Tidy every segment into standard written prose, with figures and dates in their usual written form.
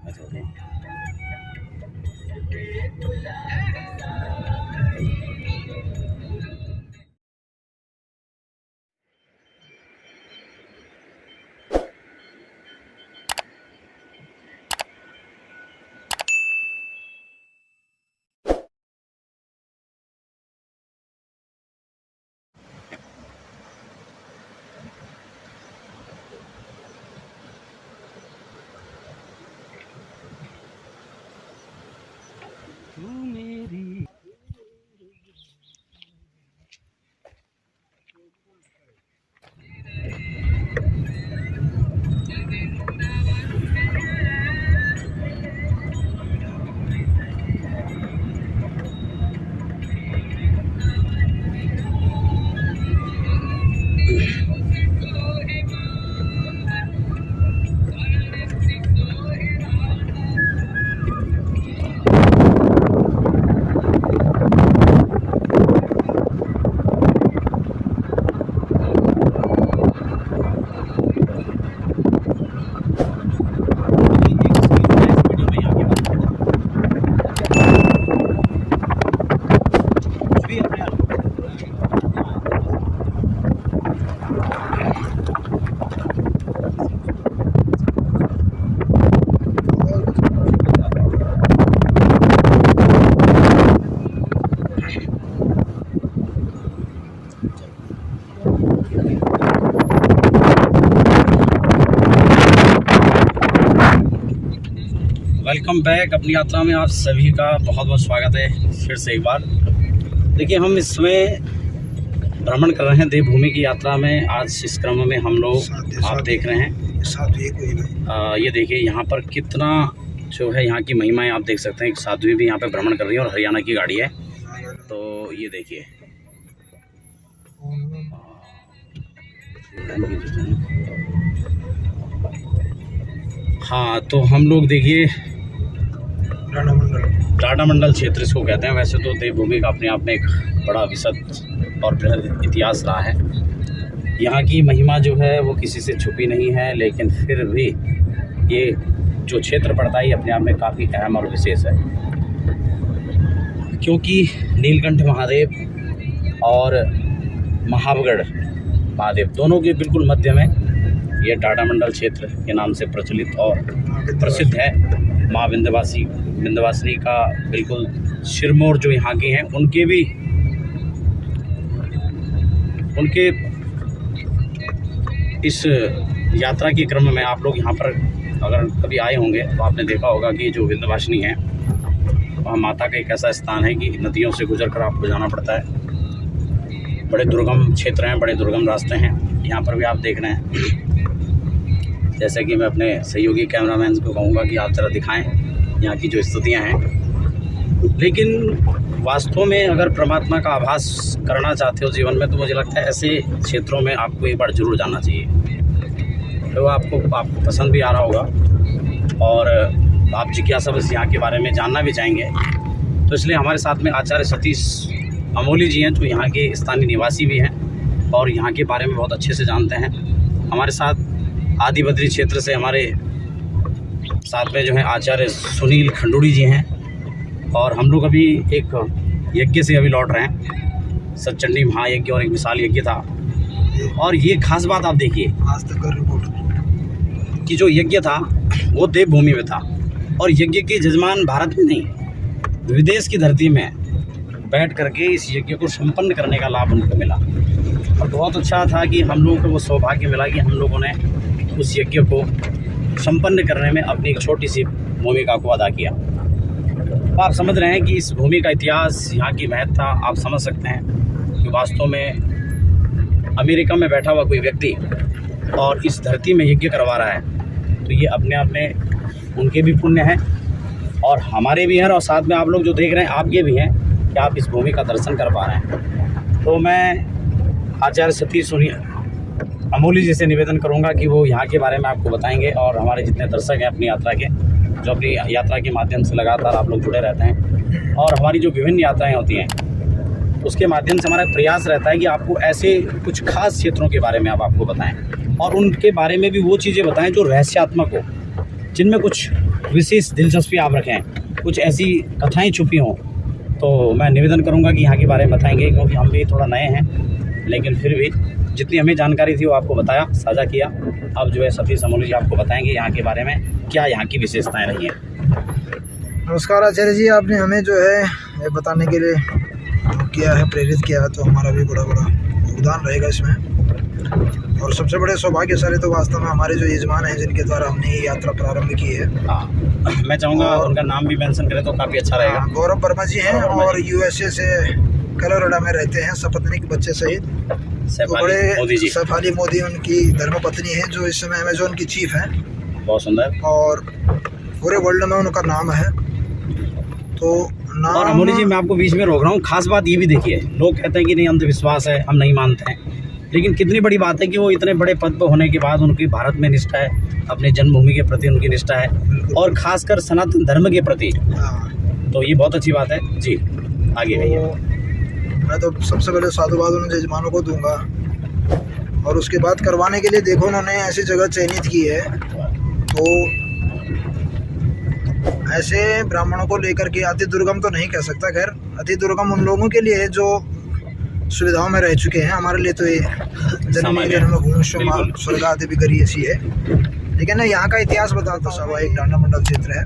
तू मेरी welcome back. अपनी यात्रा में आप सभी का बहुत बहुत स्वागत है फिर से एक बार। देखिए, हम इस समय भ्रमण कर रहे हैं देवभूमि की यात्रा में। आज इस क्रम में हम लोग आप देख रहे हैं ये देखिए यहाँ पर कितना जो है यहाँ की महिमाएं आप देख सकते हैं। एक साध्वी भी यहाँ पे भ्रमण कर रही है और हरियाणा की गाड़ी है। तो ये देखिए हाँ, तो हम लोग देखिए टाटा मंडल क्षेत्र इसको कहते हैं। वैसे तो देवभूमि का अपने आप में एक बड़ा विशद और बृहद इतिहास रहा है। यहाँ की महिमा जो है वो किसी से छुपी नहीं है, लेकिन फिर भी ये जो क्षेत्र पड़ता है ये अपने आप में काफ़ी अहम और विशेष है, क्योंकि नीलकंठ महादेव और महाबगढ़ महादेव दोनों के बिल्कुल मध्य में ये टाटा मंडल क्षेत्र के नाम से प्रचलित और प्रसिद्ध है। माँ विंध्यवासिनी का बिल्कुल सिरमौर जो यहाँ के हैं उनके इस यात्रा के क्रम में आप लोग यहाँ पर अगर कभी आए होंगे तो आपने देखा होगा कि जो विंध्यवासिनी है वहाँ माता का एक ऐसा स्थान है कि नदियों से गुजर कर आपको जाना पड़ता है। बड़े दुर्गम क्षेत्र हैं, बड़े दुर्गम रास्ते हैं। यहाँ पर भी आप देख रहे हैं। जैसे कि मैं अपने सहयोगी कैमरामैन को कहूँगा कि आप ज़रा दिखाएं यहाँ की जो स्थितियाँ हैं। लेकिन वास्तव में अगर परमात्मा का आभास करना चाहते हो जीवन में, तो मुझे लगता है ऐसे क्षेत्रों में आपको एक बार ज़रूर जाना चाहिए। तो आपको पसंद भी आ रहा होगा और आप जिज्ञासा बस यहाँ के बारे में जानना भी चाहेंगे। तो इसलिए हमारे साथ में आचार्य सतीश अमोली जी हैं, जो यहाँ के स्थानीय निवासी भी हैं और यहाँ के बारे में बहुत अच्छे से जानते हैं। हमारे साथ आदि बद्री क्षेत्र से हमारे साथ में जो है आचार्य सुनील खंडूड़ी जी हैं। और हम लोग अभी एक यज्ञ से अभी लौट रहे हैं, सतचंडी महायज्ञ, और एक विशाल यज्ञ था। और ये खास बात आप देखिए कि जो यज्ञ था वो देवभूमि में था, और यज्ञ के जजमान भारत में नहीं, विदेश की धरती में बैठ करके इस यज्ञ को संपन्न करने का लाभ उनको मिला। और बहुत अच्छा था कि हम लोगों को वो सौभाग्य मिला कि हम लोगों ने उस यज्ञ को संपन्न करने में अपनी एक छोटी सी भूमिका को अदा किया। तो आप समझ रहे हैं कि इस भूमि का इतिहास, यहाँ की महत्ता आप समझ सकते हैं कि वास्तव में अमेरिका में बैठा हुआ कोई व्यक्ति और इस धरती में यज्ञ करवा रहा है, तो ये अपने आप में उनके भी पुण्य हैं और हमारे भी हैं, और साथ में आप लोग जो देख रहे हैं आपके भी हैं कि आप इस भूमि का दर्शन कर पा रहे हैं। तो मैं आचार्य सतीश अमोली जी से निवेदन करूंगा कि वो यहाँ के बारे में आपको बताएंगे, और हमारे जितने दर्शक हैं अपनी यात्रा के, जो अपनी यात्रा के माध्यम से लगातार आप लोग जुड़े रहते हैं, और हमारी जो विभिन्न यात्राएं होती हैं उसके माध्यम से हमारा प्रयास रहता है कि आपको ऐसे कुछ खास क्षेत्रों के बारे में आपको बताएं, और उनके बारे में भी वो चीज़ें बताएं जो रहस्यात्मक हो, जिनमें कुछ विशेष दिलचस्पी आप रखें, कुछ ऐसी कथाएँ छुपी हों, तो मैं निवेदन करूँगा कि यहाँ के बारे में बताएंगे, क्योंकि हम भी थोड़ा नए हैं, लेकिन फिर भी जितनी हमें जानकारी थी वो आपको बताया, साझा किया। अब जो है सतीश समोली जी आपको बताएंगे यहाँ के बारे में, क्या यहाँ की विशेषताएँ रही हैं। नमस्कार आचार्य जी, आपने हमें जो है ये बताने के लिए किया है, प्रेरित किया है, तो हमारा भी बड़ा योगदान रहेगा इसमें। और सबसे बड़े सौभाग्यशाली तो वास्तव में हमारे जो यजमान हैं, जिनके द्वारा हमने ये यात्रा प्रारंभ की है। हाँ, मैं चाहूँगा उनका नाम भी मेंशन करें तो काफ़ी अच्छा रहेगा। गौरव वर्मा जी हैं और यूएसए से कलोराडो में रहते हैं, सपत्नी के बच्चे सहित। तो बड़े सैफाली मोदी उनकी धर्मपत्नी है, जो इस समय अमेजोन की चीफ हैं। बहुत सुंदर। और पूरे वर्ल्ड में उनका नाम है। तो नाम। और अमोली जी, मैं आपको बीच में रोक रहा हूँ, खास बात ये भी देखिए, लोग कहते हैं कि नहीं अंधविश्वास है, हम नहीं मानते हैं, लेकिन कितनी बड़ी बात है कि वो इतने बड़े पद पर होने के बाद उनकी भारत में निष्ठा है, अपनी जन्मभूमि के प्रति उनकी निष्ठा है, और खासकर सनातन धर्म के प्रति। तो ये बहुत अच्छी बात है जी। आगे भैया। मैं तो सबसे पहले साधुवाद उन यजमानों को दूंगा, और उसके बाद करवाने के लिए देखो उन्होंने ऐसी जगह चयनित की है, तो ऐसे ब्राह्मणों को लेकर के अति दुर्गम तो नहीं कह सकता, खैर अति दुर्गम उन लोगों के लिए है जो सुविधाओं में रह चुके हैं। हमारे लिए तो ये जन्मभूमि स्वर्ग आदि भी गरी ऐसी है। लेकिन ना यहाँ का इतिहास बताता हूँ। सवा एक डांडा मंडल क्षेत्र है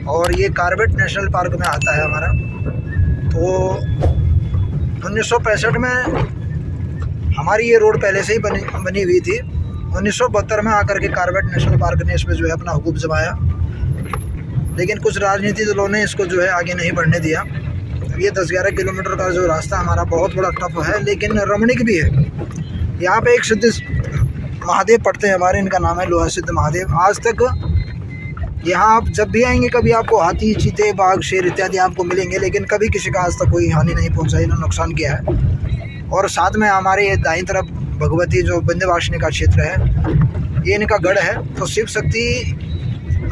और ये कार्बेट नेशनल पार्क में आता है हमारा। तो 1965 में हमारी ये रोड पहले से ही बनी हुई थी। 1972 में आकर के कार्बेट नेशनल पार्क ने इसमें जो है अपना हुकूम जमाया, लेकिन कुछ राजनीतिक दलों ने इसको जो है आगे नहीं बढ़ने दिया। ये 10-11 किलोमीटर का जो रास्ता हमारा बहुत बड़ा टफ है, लेकिन रमणीक भी है। यहाँ पे एक सिद्ध महादेव पड़ते हैं हमारे, इनका नाम है लोहा सिद्ध महादेव। आज तक यहाँ आप जब भी आएंगे, कभी आपको हाथी, चीते, बाघ, शेर इत्यादि आपको मिलेंगे, लेकिन कभी किसी का आज तक कोई हानि नहीं पहुँचा, इन्होंने नुकसान किया है। और साथ में हमारे दाईं तरफ भगवती जो विंध्यवासिनी का क्षेत्र है, ये इनका गढ़ है। तो शिव शक्ति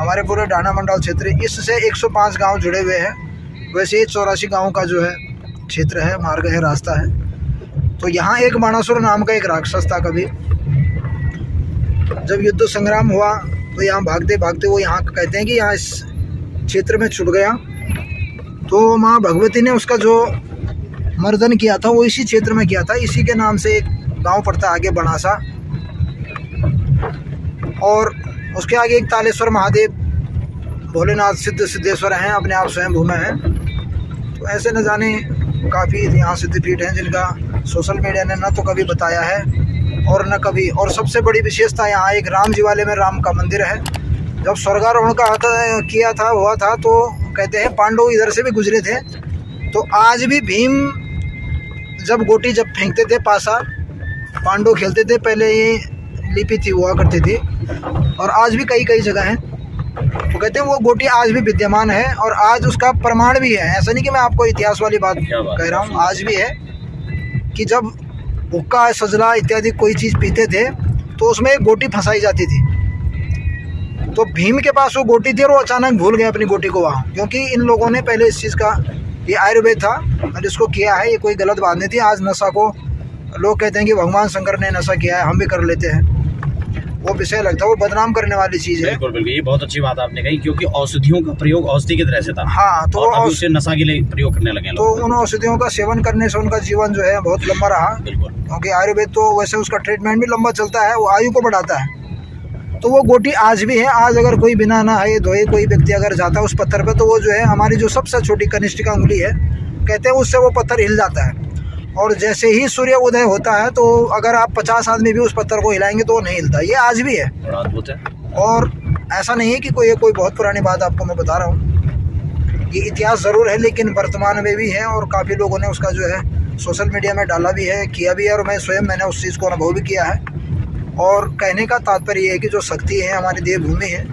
हमारे पूरे डांडा मंडल क्षेत्र, इससे 105 गांव जुड़े हुए हैं। वैसे 84 गांव का जो है क्षेत्र है, मार्ग है, रास्ता है। तो यहाँ एक बाणासुर नाम का एक राक्षस था। कभी जब युद्ध संग्राम हुआ तो यहाँ भागते भागते वो यहाँ कहते हैं कि यहाँ इस क्षेत्र में छुप गया। तो माँ भगवती ने उसका जो मर्दन किया था वो इसी क्षेत्र में किया था। इसी के नाम से एक गांव पड़ता आगे बनासा, और उसके आगे एक तालेश्वर महादेव, भोलेनाथ सिद्ध सिद्धेश्वर हैं, अपने आप स्वयं भूमि हैं। तो ऐसे न जाने काफ़ी यहाँ सिद्धपीठ हैं जिनका सोशल मीडिया ने न तो कभी बताया है और न कभी। और सबसे बड़ी विशेषता यहाँ एक राम जी वाले में राम का मंदिर है। जब स्वर्गारोहण का हुआ था तो कहते हैं पांडव इधर से भी गुजरे थे। तो आज भी भीम जब गोटी फेंकते थे, पासा पांडव खेलते थे, पहले ये लिपि थी हुआ करती थी, और आज भी कई जगह हैं। तो कहते हैं वो गोटी आज भी विद्यमान है, और आज उसका प्रमाण भी है। ऐसा नहीं कि मैं आपको इतिहास वाली बात कह रहा हूँ, आज भी है कि जब हुक्का, सजला इत्यादि कोई चीज़ पीते थे तो उसमें एक गोटी फंसाई जाती थी। तो भीम के पास वो गोटी थी और वो अचानक भूल गए अपनी गोटी को वहाँ, क्योंकि इन लोगों ने पहले इस चीज़ का, ये आयुर्वेद था और इसको किया है, ये कोई गलत बात नहीं थी। आज नशा को लोग कहते हैं कि भगवान शंकर ने नशा किया है, हम भी कर लेते हैं, वो विषय लगता है, वो बदनाम करने वाली चीज़ है। बिल्कुल बिल्कुल, ये बहुत अच्छी बात आपने कही, क्योंकि औषधियों का प्रयोग औषधि की तरह से था। हाँ, तो अभी उसे नशा के लिए प्रयोग करने लगे तो उन औषधियों का सेवन करने से उनका जीवन जो है बहुत लंबा रहा। बिल्कुल, क्योंकि आयुर्वेद तो वैसे उसका ट्रीटमेंट भी लंबा चलता है, वो आयु को बढ़ाता है। तो वो गोटी आज भी है। आज अगर कोई बिना नहाए धोए कोई व्यक्ति अगर जाता है उस पत्थर पे, तो वो जो है हमारी जो सबसे छोटी कनिष्ठिका उंगली है, कहते हैं उससे वो पत्थर हिल जाता है। और जैसे ही सूर्य उदय होता है तो अगर आप 50 आदमी भी उस पत्थर को हिलाएंगे तो वो नहीं हिलता। ये आज भी है, अद्भुत है। और ऐसा नहीं है कि कोई बहुत पुरानी बात आपको मैं बता रहा हूँ। ये इतिहास ज़रूर है, लेकिन वर्तमान में भी है, और काफ़ी लोगों ने उसका जो है सोशल मीडिया में डाला भी है, किया भी है, और मैंने उस चीज़ को अनुभव भी किया है। और कहने का तात्पर्य ये है कि जो शक्ति है हमारी देवभूमि है,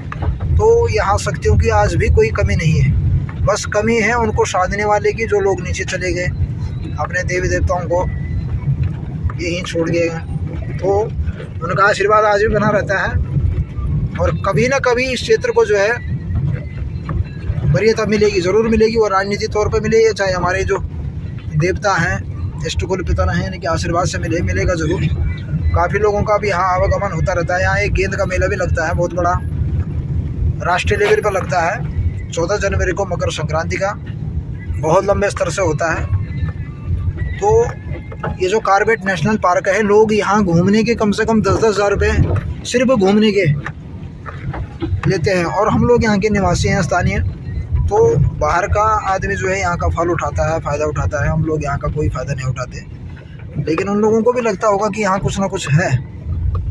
तो यहाँ शक्तियों की आज भी कोई कमी नहीं है। बस कमी है उनको साधने वाले की, जो लोग नीचे चले गए, अपने देवी देवताओं को यहीं छोड़ गए, तो उनका आशीर्वाद आज भी बना रहता है। और कभी ना कभी इस क्षेत्र को जो है वरीयता मिलेगी, ज़रूर मिलेगी, और राजनीतिक तौर पर मिलेगी, चाहे हमारे जो देवता हैं, इष्टकुल पिता हैं, इनके आशीर्वाद से मिलेगा ज़रूर। काफ़ी लोगों का भी यहाँ आवागमन होता रहता है। यहाँ एक गेंद का मेला भी लगता है बहुत बड़ा, राष्ट्रीय लेवल पर लगता है 14 जनवरी को मकर संक्रांति का, बहुत लंबे स्तर से होता है। तो ये जो कॉर्बेट नेशनल पार्क है, लोग यहाँ घूमने के कम से कम 10-10 हज़ार रुपये सिर्फ घूमने के लेते हैं, और हम लोग यहाँ के निवासी हैं स्थानीय, तो बाहर का आदमी जो है यहाँ का फल उठाता है, फ़ायदा उठाता है। हम लोग यहाँ का कोई फ़ायदा नहीं उठाते, लेकिन उन लोगों को भी लगता होगा कि यहाँ कुछ ना कुछ है,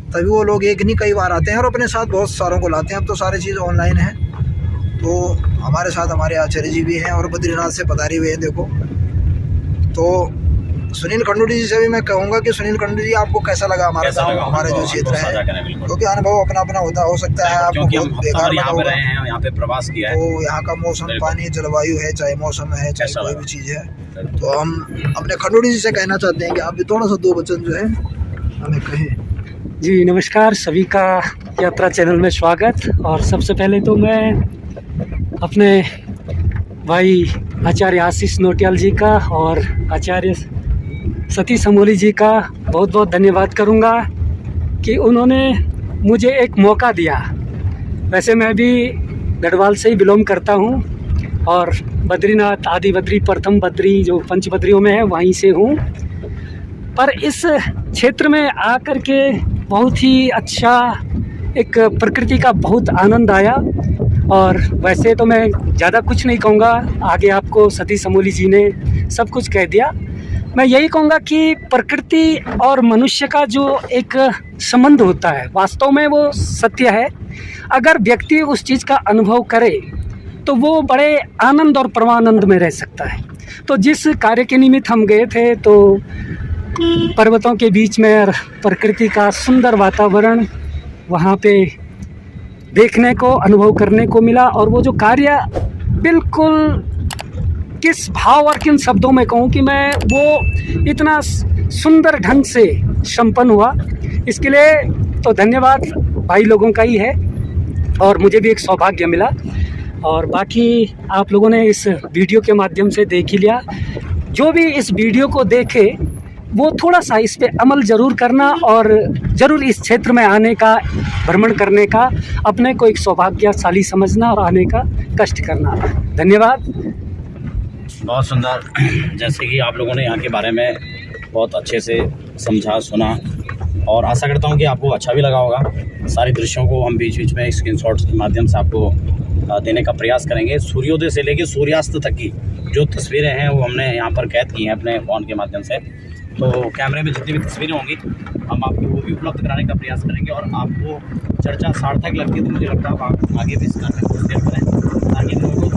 तभी वो लोग एक नहीं कई बार आते हैं और अपने साथ बहुत सारों को लाते हैं। अब तो सारी चीज़ ऑनलाइन है। तो हमारे साथ हमारे आचार्य जी भी हैं और बद्रीनाथ से पधारे हुए हैं। देखो, तो सुनील खंडूड़ी जी से भी मैं कहूँगा कि सुनील खंडूड़ी जी, आपको कैसा लगा हमारा गाँव, हमारे जो क्षेत्र है? क्योंकि अनुभव अपना अपना होता हो सकता है, आपको बहुत बेकार लगा होगा। यहाँ पे प्रवास किया है, तो यहाँ का मौसम, पानी, जलवायु है, चाहे मौसम है, चाहे कोई भी चीज़ है, तो हम अपने खंडूड़ी जी से कहना चाहते हैं कि आप भी थोड़ा सा 2 वचन जो है हमें कहें। जी नमस्कार, सभी का यात्रा चैनल में स्वागत। और सबसे पहले तो मैं अपने भाई आचार्य आशीष नोटियाल जी का और आचार्य सतीश समोली जी का बहुत बहुत धन्यवाद करूंगा कि उन्होंने मुझे एक मौका दिया। वैसे मैं भी गढ़वाल से ही बिलोंग करता हूं और बद्रीनाथ, आदि बद्री, प्रथम बद्री जो पंचबद्रियों में है वहीं से हूं, पर इस क्षेत्र में आकर के बहुत ही अच्छा एक प्रकृति का बहुत आनंद आया। और वैसे तो मैं ज़्यादा कुछ नहीं कहूँगा, आगे आपको सतीश समोली जी ने सब कुछ कह दिया। मैं यही कहूँगा कि प्रकृति और मनुष्य का जो एक संबंध होता है, वास्तव में वो सत्य है। अगर व्यक्ति उस चीज़ का अनुभव करे तो वो बड़े आनंद और परमानंद में रह सकता है। तो जिस कार्य के निमित्त हम गए थे, तो पर्वतों के बीच में प्रकृति का सुंदर वातावरण वहाँ पे देखने को, अनुभव करने को मिला। और वो जो कार्य बिल्कुल किस भाव और किन शब्दों में कहूँ कि मैं वो इतना सुंदर ढंग से संपन्न हुआ, इसके लिए तो धन्यवाद भाई लोगों का ही है। और मुझे भी एक सौभाग्य मिला। और बाकी आप लोगों ने इस वीडियो के माध्यम से देख ही लिया। जो भी इस वीडियो को देखे वो थोड़ा सा इस पे अमल ज़रूर करना और ज़रूर इस क्षेत्र में आने का, भ्रमण करने का अपने को एक सौभाग्यशाली समझना और आने का कष्ट करना। धन्यवाद। बहुत सुंदर। जैसे कि आप लोगों ने यहाँ के बारे में बहुत अच्छे से समझा, सुना, और आशा करता हूँ कि आपको अच्छा भी लगा होगा। सारे दृश्यों को हम बीच बीच में स्क्रीनशॉट्स के माध्यम से आपको देने का प्रयास करेंगे। सूर्योदय से लेकर सूर्यास्त तक की जो तस्वीरें हैं वो हमने यहाँ पर कैद की हैं अपने फ़ोन के माध्यम से। तो कैमरे में जितनी भी तस्वीरें होंगी हम आपको वो भी उपलब्ध कराने का प्रयास करेंगे। और आपको चर्चा सार्थक लगती है तो मुझे लगता है आप आगे भी इस कार्य को शेयर करें, ताकि लोगों को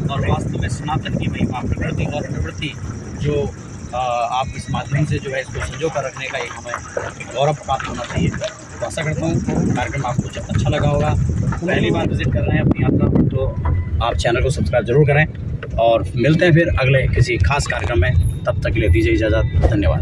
और वास्तव में सनातन की महिमा, प्रकृति और प्रवृत्ति जो आप इस माध्यम से जो है इसको संजो कर रखने का एक हमें गौरव प्राप्त होना चाहिए। तो आशा करता हूँ कार्यक्रम आपको अच्छा लगा होगा। पहली बार विजिट कर रहे हैं अपनी यात्रा पर, तो आप चैनल को सब्सक्राइब जरूर करें। और मिलते हैं फिर अगले किसी खास कार्यक्रम में। तब तक के लिए दीजिए इजाज़त। धन्यवाद।